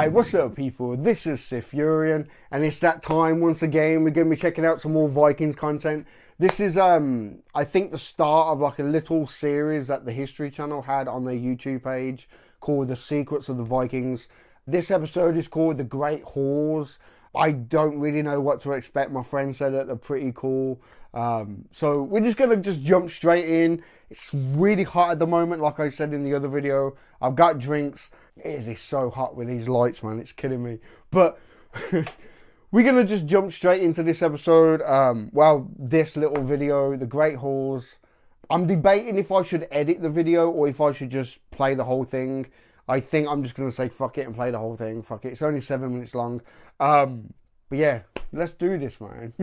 Hi, what's up people? This is SiTHFuRion, and it's that time once again. We're going to be checking out some more Vikings content. This is, I think, the start of like a little series that the History Channel had on their YouTube page called The Secrets of the Vikings. This episode is called The Great Halls. I don't really know what to expect. My friend said that they're pretty cool. So we're just going to jump straight in. It's really hot at the moment, like I said in the other video. I've got drinks. It is so hot with these lights, man. It's killing me. But we're going to just jump straight into this episode. This little video, The Great Halls. I'm debating if I should edit the video or if I should just play the whole thing. I think I'm just going to say fuck it and play the whole thing. Fuck it. It's only 7 minutes long. But yeah, let's do this, man.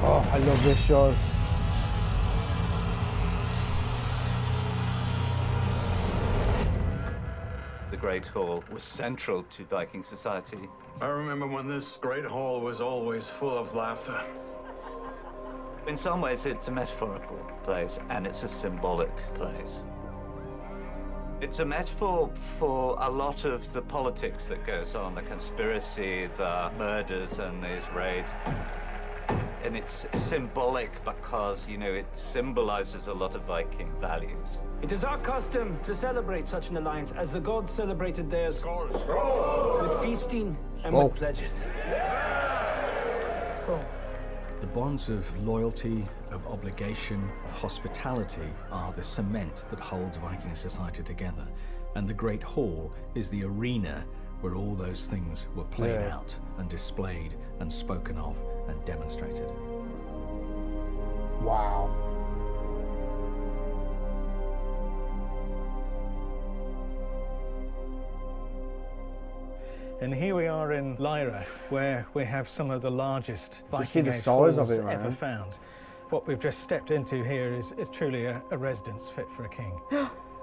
Oh, I love this show. The Great Hall was central to Viking society. I remember when this great hall was always full of laughter. In some ways, it's a metaphorical place, and it's a symbolic place. It's a metaphor for a lot of the politics that goes on, the conspiracy, the murders, and these raids. And it's symbolic because, you know, it symbolizes a lot of Viking values. It is our custom to celebrate such an alliance as the gods celebrated theirs. With feasting and with pledges. Skål. The bonds of loyalty, of obligation, of hospitality are the cement that holds Viking society together. And the Great Hall is the arena where all those things were played out and displayed and spoken of and demonstrated. Wow. And here we are in Lyra, where we have some of the largest Viking see the Age size halls of it, ever man. found. What we've just stepped into here is truly a residence fit for a king.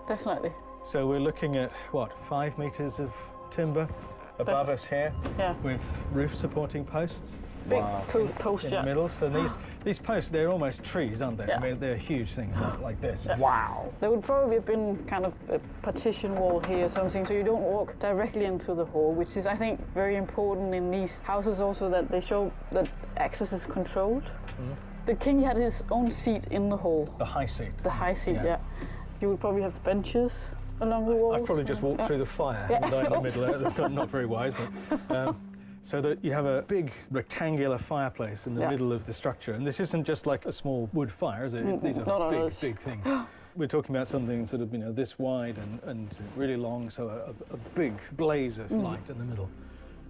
Definitely. So we're looking at, what, 5 meters of timber above us here, with roof supporting posts. Big cool post, In the middle, so these posts, they're almost trees, aren't they? Yeah. I mean, they're huge things like this. Wow. There would probably have been kind of a partition wall here or something, so you don't walk directly into the hall, which is, I think, very important in these houses also, that they show that access is controlled. The king had his own seat in the hall. The high seat. The high seat, yeah. You would probably have benches along the walls. I'd probably just walk through the fire and die in the middle of it. That's not very wise, but... so that you have a big rectangular fireplace in the middle of the structure. And this isn't just like a small wood fire, is it? These are big things. We're talking about something sort of, you know, this wide and really long, so a big blaze of light in the middle.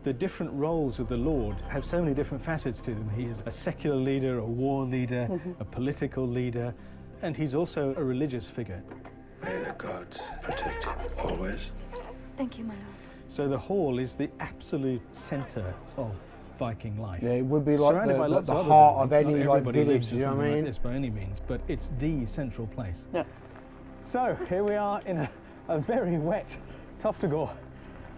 The different roles of the Lord have so many different facets to them. He is a secular leader, a war leader, a political leader, and he's also a religious figure. May the gods protect him always. Thank you, my lord. So the hall is the absolute centre of Viking life. Yeah, it would be like Surrounded by lots the of heart other of buildings. any Not like everybody village, lives in you know what I something mean? like this by any means, but it's the central place. Yeah. So here we are in a very wet Toftagore.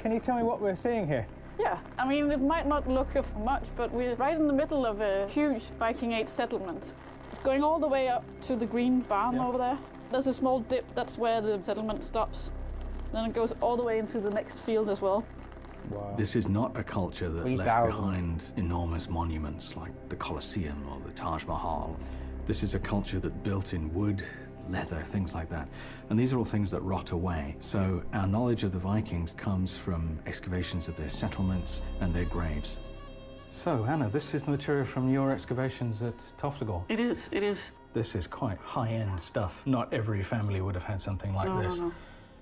Can you tell me what we're seeing here? Yeah, I mean, it might not look of much, but we're right in the middle of a huge Viking Age settlement. It's going all the way up to the green barn over there. There's a small dip, that's where the settlement stops. Then it goes all the way into the next field as well. Wow. This is not a culture that 3,000. left behind enormous monuments like the Colosseum or the Taj Mahal. This is a culture that built in wood, leather, things like that. And these are all things that rot away. So our knowledge of the Vikings comes from excavations of their settlements and their graves. So Anna, this is the material from your excavations at Toftagore. It is, it is. This is quite high-end stuff. Not every family would have had something like this. No.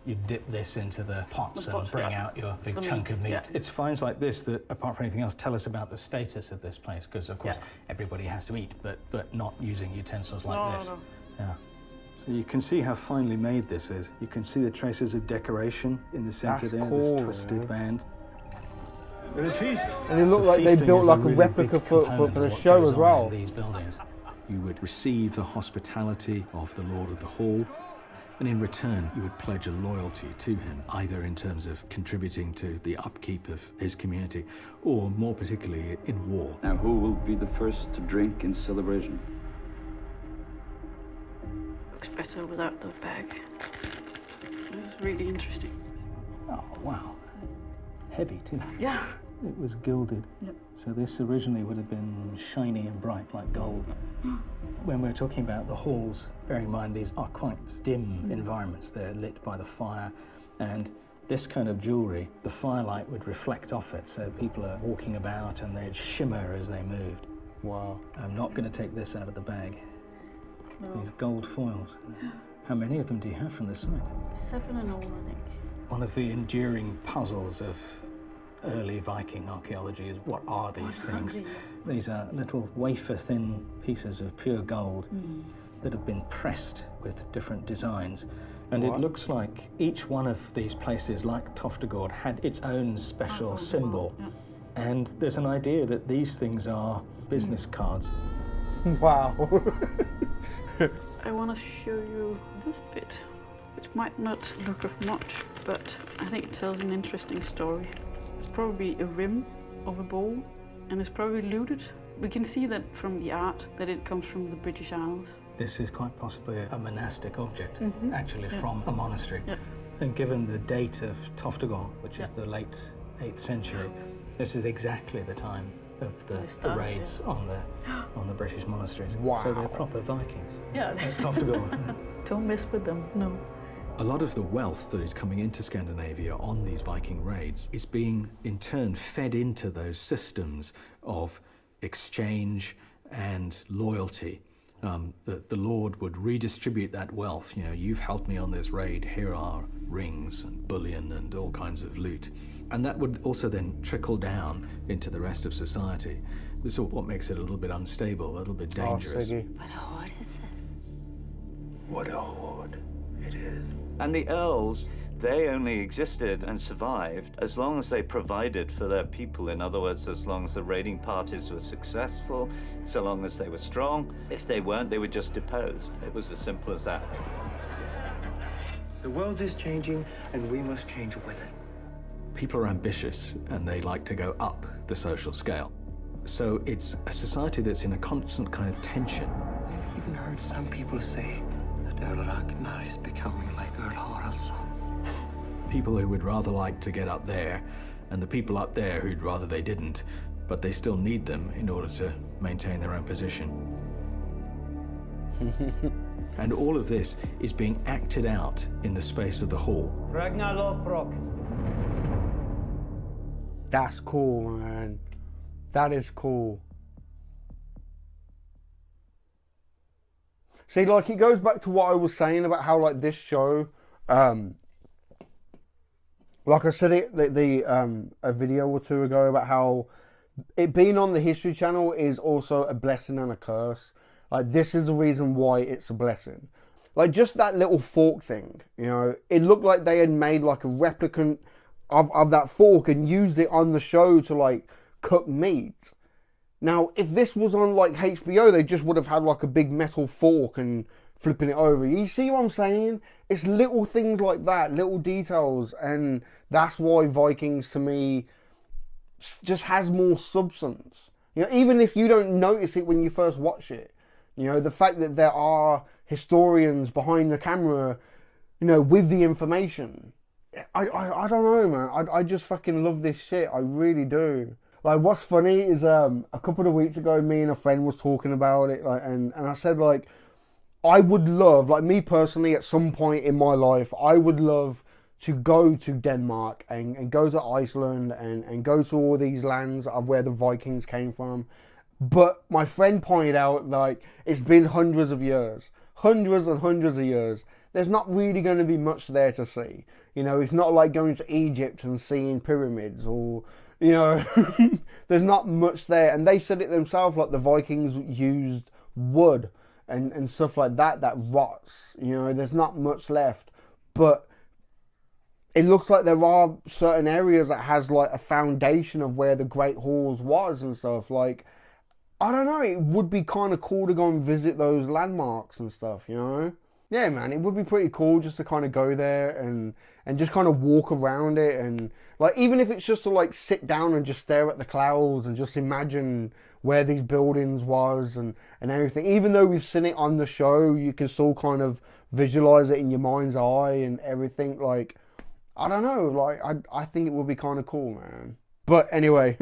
You dip this into the pots and pots, bring out your big The chunk meat, of meat. yeah. It's finds like this that, apart from anything else, tell us about the status of this place, because of course everybody has to eat, but not using utensils like this. No. Yeah. So you can see how finely made this is. You can see the traces of decoration in the centre there, cool, this twisted man. band. Let us feast. And it looked So like they feasting built is like a really replica big for component the of what show goes as on well. in these buildings. You would receive the hospitality of the Lord of the Hall. And in return, you would pledge a loyalty to him, either in terms of contributing to the upkeep of his community, or more particularly in war. Now, who will be the first to drink in celebration? Looks better without the bag. It's really interesting. Oh, wow. Heavy, too. Yeah. It was gilded. Yep. So this originally would have been shiny and bright like gold. When we're talking about the halls, bearing in mind these are quite dim environments. They're lit by the fire, and this kind of jewellery, the firelight would reflect off it, so people are walking about and they'd shimmer as they moved. Wow. I'm not going to take this out of the bag. No. These gold foils. How many of them do you have from this site? 7 in all, I think. One of the enduring puzzles of early Viking archaeology is, what are these things? These are little wafer-thin pieces of pure gold that have been pressed with different designs. And it looks like each one of these places, like Toftagord, had its own special symbol. Yeah. And there's an idea that these things are business cards. Wow. I want to show you this bit, which might not look of much, but I think it tells an interesting story. It's probably a rim of a bowl, and it's probably looted. We can see that from the art that it comes from the British Isles. This is quite possibly a monastic object, actually from a monastery. Yeah. And given the date of Toftagord, which is the late 8th century, this is exactly the time of the raids on the British monasteries. Wow. So they're proper Vikings. Yeah. Toftagord. Don't mess with them, no. A lot of the wealth that is coming into Scandinavia on these Viking raids is being in turn fed into those systems of exchange and loyalty. That the Lord would redistribute that wealth. You know, you've helped me on this raid, here are rings and bullion and all kinds of loot. And that would also then trickle down into the rest of society. This is what makes it a little bit unstable, a little bit dangerous. Siggy. What a hoard is this? What a hoard it is. And the Earls, they only existed and survived as long as they provided for their people. In other words, as long as the raiding parties were successful, so long as they were strong. If they weren't, they were just deposed. It was as simple as that. The world is changing, and we must change with it. People are ambitious and they like to go up the social scale. So it's a society that's in a constant kind of tension. I've even heard some people say that Earl Ragnar is becoming like Earl Haraldsson. People who would rather like to get up there, and the people up there who'd rather they didn't, but they still need them in order to maintain their own position. And all of this is being acted out in the space of the hall. Ragnar Lothbrok. That's cool, man. That is cool. See, like, it goes back to what I was saying about how, like, this show, like I said a video or two ago about how it being on the History Channel is also a blessing and a curse. Like, this is the reason why it's a blessing. Like, just that little fork thing, you know, it looked like they had made, like, a replicant of that fork and used it on the show to, like, cook meat. Now, if this was on, like, HBO, they just would have had, like, a big metal fork and flipping it over. You see what I'm saying? It's little things like that, little details, and that's why Vikings, to me, just has more substance. You know, even if you don't notice it when you first watch it, you know, the fact that there are historians behind the camera, you know, with the information, I don't know, man. I just fucking love this shit. I really do. Like, what's funny is a couple of weeks ago, me and a friend was talking about it, like, and I said, like, I would love, like, me personally, at some point in my life, I would love to go to Denmark and go to Iceland and go to all these lands of where the Vikings came from. But my friend pointed out, like, it's been hundreds of years. Hundreds and hundreds of years. There's not really going to be much there to see. You know, it's not like going to Egypt and seeing pyramids or, you know, there's not much there. And they said it themselves, like, the Vikings used wood and stuff like that rots. You know, there's not much left. But it looks like there are certain areas that has, like, a foundation of where the Great Halls was and stuff. Like, I don't know, it would be kind of cool to go and visit those landmarks and stuff, you know? Yeah, man, it would be pretty cool just to kind of go there and just kind of walk around it, and like even if it's just to like sit down and just stare at the clouds and just imagine where these buildings was and everything. Even though we've seen it on the show, you can still kind of visualize it in your mind's eye and everything. Like, I don't know, like I think it would be kind of cool, man. But anyway,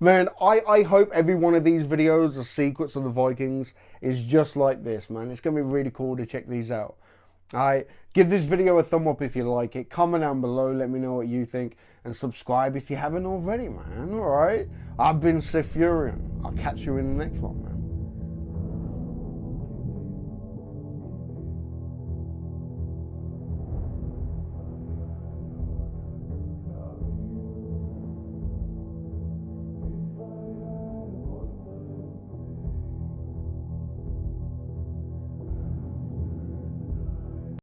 man, I hope every one of these videos, the Secrets of the Vikings, is just like this, man. It's going to be really cool to check these out. Alright, give this video a thumb up if you like it. Comment down below, let me know what you think. And subscribe if you haven't already, man. Alright, I've been SiTHFuRion. I'll catch you in the next one, man.